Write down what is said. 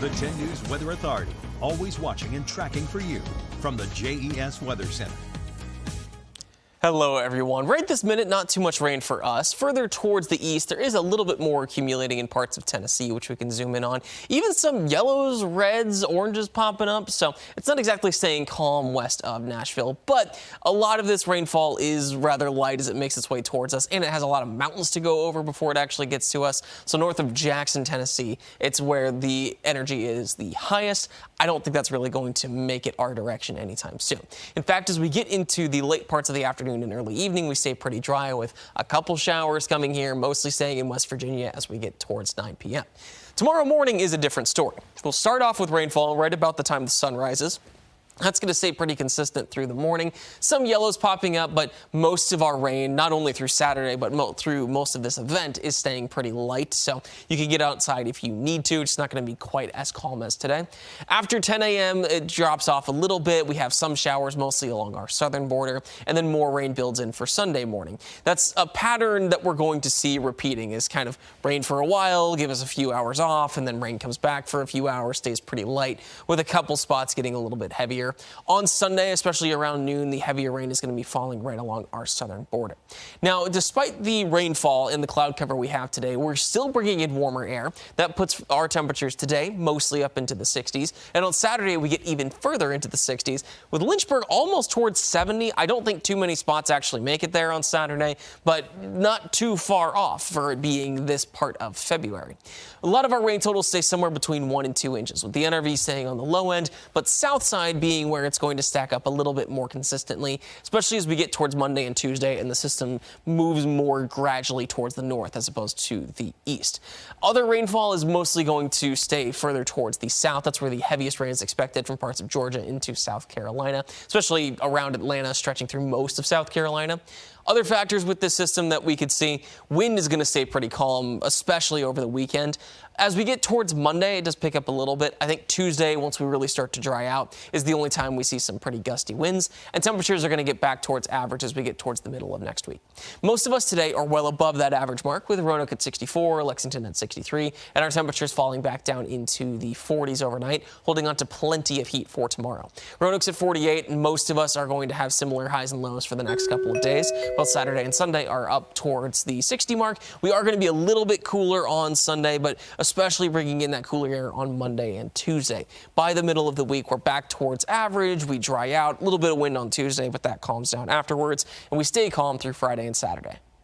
The 10 News Weather Authority, always watching and tracking for you from the JES Weather Center. Hello, everyone. Right this minute, not too much rain for us. Further towards the east, there is a little bit more accumulating in parts of Tennessee, which we can zoom in on. Even some yellows, reds, oranges popping up. So it's not exactly staying calm west of Nashville, but a lot of this rainfall is rather light as it makes its way towards us, and it has a lot of mountains to go over before it actually gets to us. So north of Jackson, Tennessee, it's where the energy is the highest. I don't think that's really going to make it our direction anytime soon. In fact, as we get into the late parts of the afternoon and early evening, we stay pretty dry with a couple showers coming here, mostly staying in West Virginia as we get towards 9 p.m. Tomorrow morning is a different story. We'll start off with rainfall right about the time the sun rises. That's going to stay pretty consistent through the morning. Some yellows popping up, but most of our rain, not only through Saturday, but through most of this event, is staying pretty light. So you can get outside if you need to. It's not going to be quite as calm as today. After 10 a.m., it drops off a little bit. We have some showers, mostly along our southern border, and then more rain builds in for Sunday morning. That's a pattern that we're going to see repeating, is kind of rain for a while, give us a few hours off, and then rain comes back for a few hours, stays pretty light, with a couple spots getting a little bit heavier. On Sunday, especially around noon, the heavier rain is going to be falling right along our southern border. Now, despite the rainfall and the cloud cover we have today, we're still bringing in warmer air. That puts our temperatures today mostly up into the 60s. And on Saturday, we get even further into the 60s, with Lynchburg almost towards 70. I don't think too many spots actually make it there on Saturday, but not too far off for it being this part of February. A lot of our rain totals stay somewhere between 1 and 2 inches, with the NRV staying on the low end, but south side being where it's going to stack up a little bit more consistently, especially as we get towards Monday and Tuesday and the system moves more gradually towards the north as opposed to the east. Other rainfall is mostly going to stay further towards the south. That's where the heaviest rain is expected from parts of Georgia into South Carolina, especially around Atlanta, stretching through most of South Carolina. Other factors with this system that we could see, wind is going to stay pretty calm, especially over the weekend. As we get towards Monday, it does pick up a little bit. I think Tuesday, once we really start to dry out, is the only time we see some pretty gusty winds, and temperatures are going to get back towards average as we get towards the middle of next week. Most of us today are well above that average mark, with Roanoke at 64, Lexington at 63, and our temperatures falling back down into the 40s overnight, holding on to plenty of heat for tomorrow. Roanoke's at 48, and most of us are going to have similar highs and lows for the next couple of days. Both Saturday and Sunday are up towards the 60 mark. We are going to be a little bit cooler on Sunday, but especially bringing in that cooler air on Monday and Tuesday. By the middle of the week, we're back towards average. We dry out, a little bit of wind on Tuesday, but that calms down afterwards, and we stay calm through Friday and Saturday.